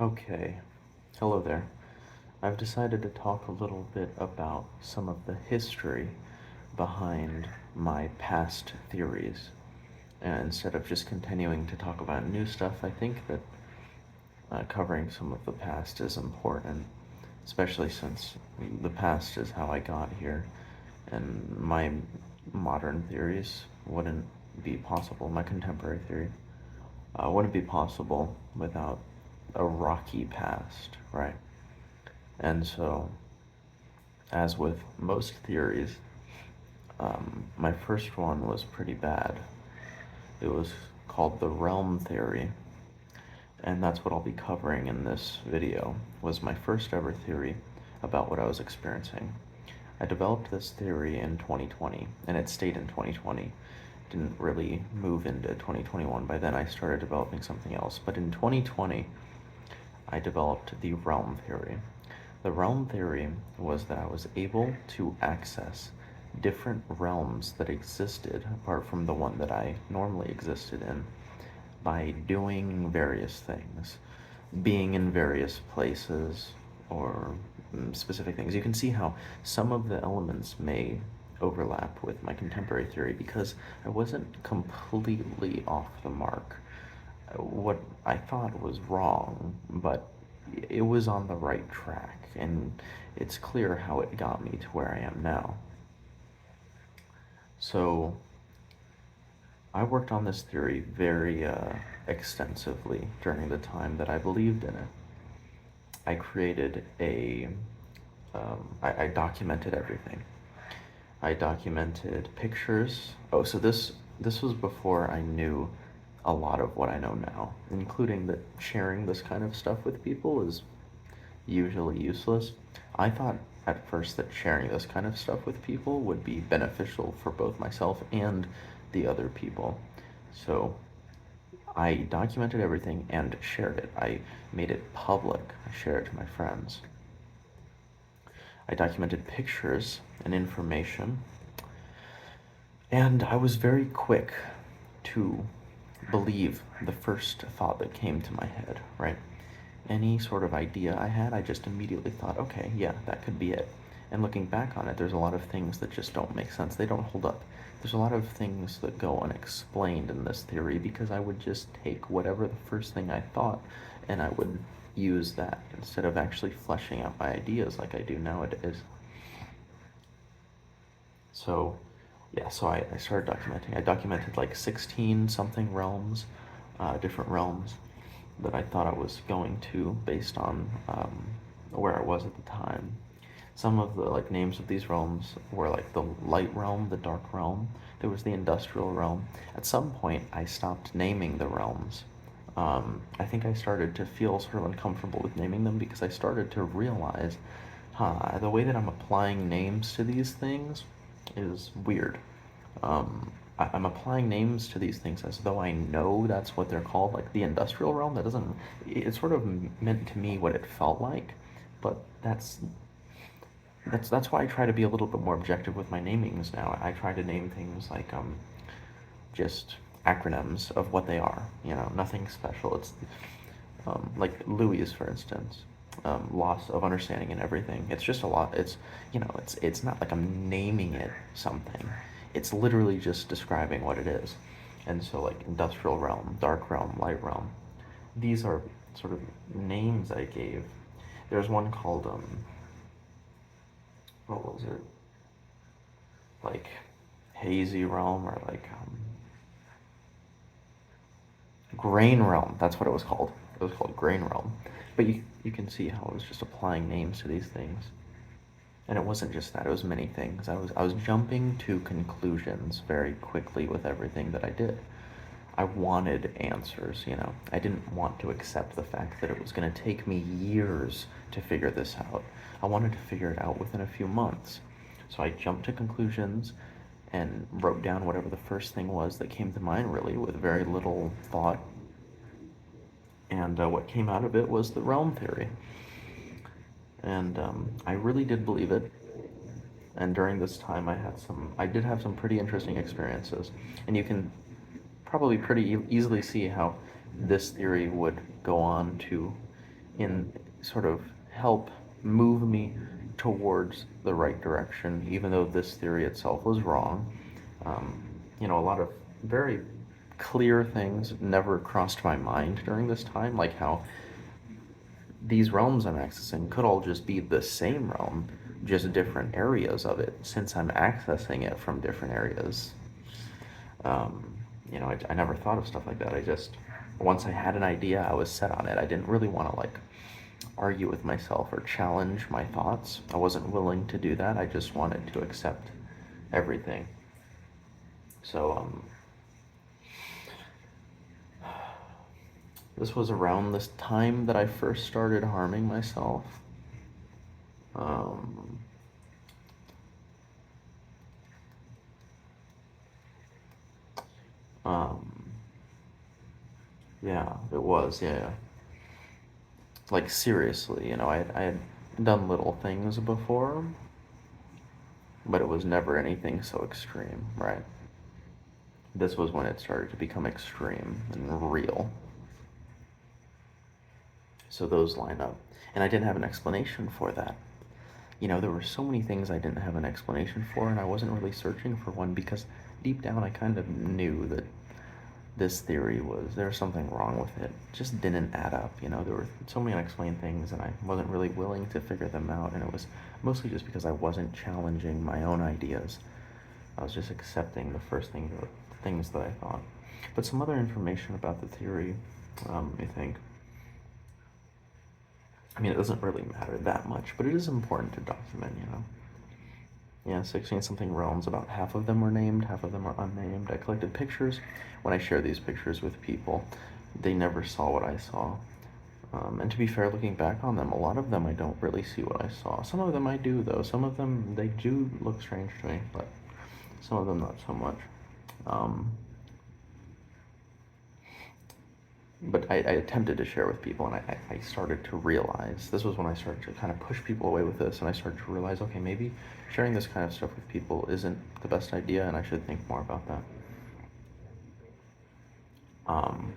Okay, hello there. I've decided to talk a little bit about some of the history behind my past theories. And instead of just continuing to talk about new stuff, I think that covering some of the past is important, especially since the past is how I got here, and my modern theories wouldn't be possible. My contemporary theory wouldn't be possible without a rocky past, right? And so, as with most theories, my first one was pretty bad. It was called the realm theory, and that's what I'll be covering in this video, was my first ever theory about what I was experiencing. I developed this theory in 2020, and it stayed in 2020. Didn't really move into 2021. By then I started developing something else. But in 2020, I developed the realm theory. The realm theory was that I was able to access different realms that existed apart from the one that I normally existed in by doing various things, being in various places, or specific things. You can see how some of the elements may overlap with my contemporary theory because I wasn't completely off the mark. What I thought was wrong, but it was on the right track, and it's clear how it got me to where I am now. So, I worked on this theory very extensively during the time that I believed in it. I created I documented everything. I documented pictures. Oh, so this was before I knew a lot of what I know now, including that sharing this kind of stuff with people is usually useless. I thought at first that sharing this kind of stuff with people would be beneficial for both myself and the other people. So I documented everything and shared it. I made it public. I shared it to my friends. I documented pictures and information. And I was very quick to believe the first thought that came to my head, right? Any sort of idea I had, I just immediately thought, okay, yeah, that could be it. And looking back on it, there's a lot of things that just don't make sense. They don't hold up. There's a lot of things that go unexplained in this theory because I would just take whatever the first thing I thought and I would use that instead of actually fleshing out my ideas like I do nowadays. So, yeah, so I started documenting. I documented like 16 something realms, different realms that I thought I was going to based on where I was at the time. Some of the like names of these realms were like the light realm, the dark realm. There was the industrial realm. At some point, I stopped naming the realms. I think I started to feel sort of uncomfortable with naming them because I started to realize, the way that I'm applying names to these things is weird. I'm applying names to these things as though I know that's what they're called. Like the industrial realm, that doesn't. It sort of meant to me what it felt like, but that's why I try to be a little bit more objective with my namings now. I try to name things like just acronyms of what they are. You know, nothing special. It's like Louis, for instance, loss of understanding and everything. It's just a lot. It's not like I'm naming it something. It's literally just describing what it is. And so, like industrial realm, dark realm, light realm. These are sort of names I gave. There's one called what was it? Like hazy realm or like grain realm. That's what it was called. It was called grain realm. But you can see how I was just applying names to these things. And it wasn't just that, it was many things. I was jumping to conclusions very quickly with everything that I did. I wanted answers, you know. I didn't want to accept the fact that it was going to take me years to figure this out. I wanted to figure it out within a few months. So I jumped to conclusions and wrote down whatever the first thing was that came to mind, really, with very little thought. And what came out of it was the realm theory. And I really did believe it. And during this time, I did have some pretty interesting experiences. And you can probably pretty easily see how this theory would go on to in sort of help move me towards the right direction, even though this theory itself was wrong. Um, a lot of very clear things never crossed my mind during this time, like how these realms I'm accessing could all just be the same realm, just different areas of it, since I'm accessing it from different areas. Um, I never thought of stuff like that. Once I had an idea, I was set on it. I didn't really want to like argue with myself or challenge my thoughts. I wasn't willing to do that. I just wanted to accept everything. So, this was around this time that I first started harming myself. Um, um, yeah, it was, yeah. Like, seriously, I had done little things before, but it was never anything so extreme, right? This was when it started to become extreme and real. So those line up. And I didn't have an explanation for that. There were so many things I didn't have an explanation for, and I wasn't really searching for one because deep down I kind of knew that this theory there was something wrong with it. It just didn't add up. There were so many unexplained things, and I wasn't really willing to figure them out, and it was mostly just because I wasn't challenging my own ideas. I was just accepting the things that I thought. But some other information about the theory, I think. I mean, it doesn't really matter that much, but it is important to document. Yeah, 16 something realms, about half of them were named, half of them are unnamed. I collected pictures. When I share these pictures with people, they never saw what I saw. And to be fair, looking back on them, a lot of them I don't really see what I saw. Some of them I do, though. Some of them, they do look strange to me, but some of them not so much. But I attempted to share with people, and I started to realize, this was when I started to kind of push people away with this, and I started to realize, okay, maybe sharing this kind of stuff with people isn't the best idea, and I should think more about that. Um,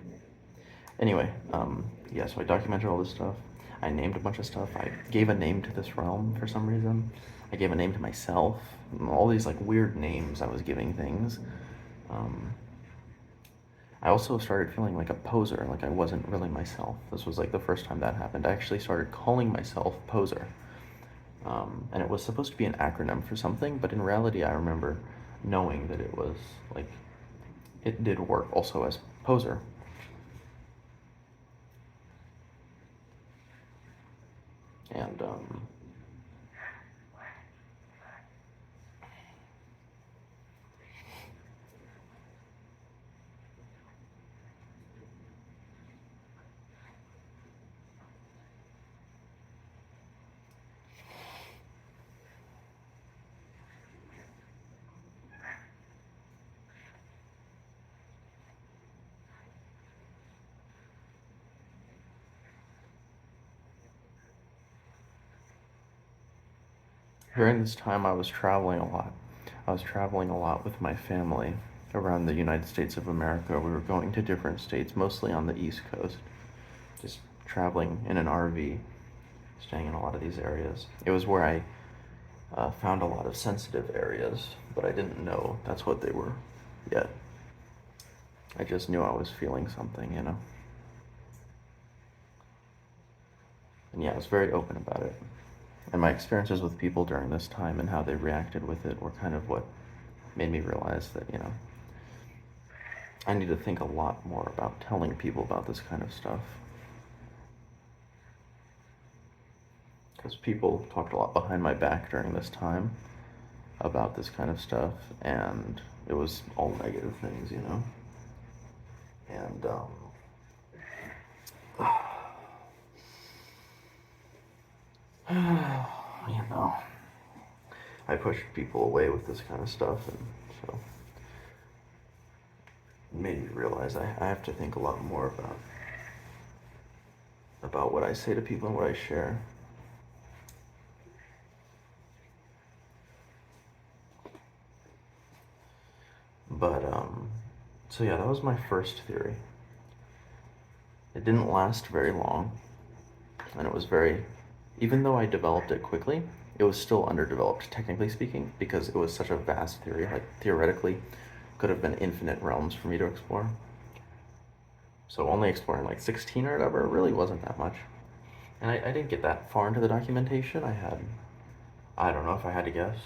yeah, so I documented all this stuff. I named a bunch of stuff. I gave a name to this realm for some reason. I gave a name to myself. All these like weird names I was giving things. I also started feeling like a poser, like I wasn't really myself. This was like the first time that happened. I actually started calling myself Poser. And it was supposed to be an acronym for something, but in reality, I remember knowing that it was like, it did work also as Poser. And, during this time, I was traveling a lot. I was traveling a lot with my family around the United States of America. We were going to different states, mostly on the East Coast, just traveling in an RV, staying in a lot of these areas. It was where I found a lot of sensitive areas, but I didn't know that's what they were yet. I just knew I was feeling something. And yeah, I was very open about it. And my experiences with people during this time and how they reacted with it were kind of what made me realize that, I need to think a lot more about telling people about this kind of stuff. Because people talked a lot behind my back during this time about this kind of stuff, and it was all negative things. And, I pushed people away with this kind of stuff, and so it made me realize I have to think a lot more about what I say to people and what I share. But, so yeah, that was my first theory. It didn't last very long. And it was very, even though I developed it quickly, it was still underdeveloped, technically speaking, because it was such a vast theory. Like, theoretically, could have been infinite realms for me to explore. So only exploring like 16 or whatever really wasn't that much. And I didn't get that far into the documentation. I don't know if I had to guess,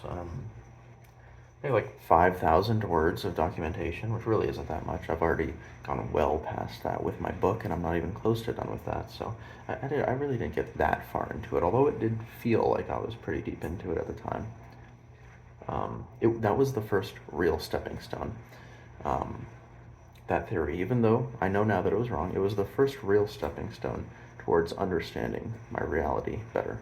maybe like 5,000 words of documentation, which really isn't that much. I've already gone well past that with my book, and I'm not even close to done with that. So I really didn't get that far into it, although it did feel like I was pretty deep into it at the time. That was the first real stepping stone. Um, that theory, even though I know now that it was wrong, it was the first real stepping stone towards understanding my reality better.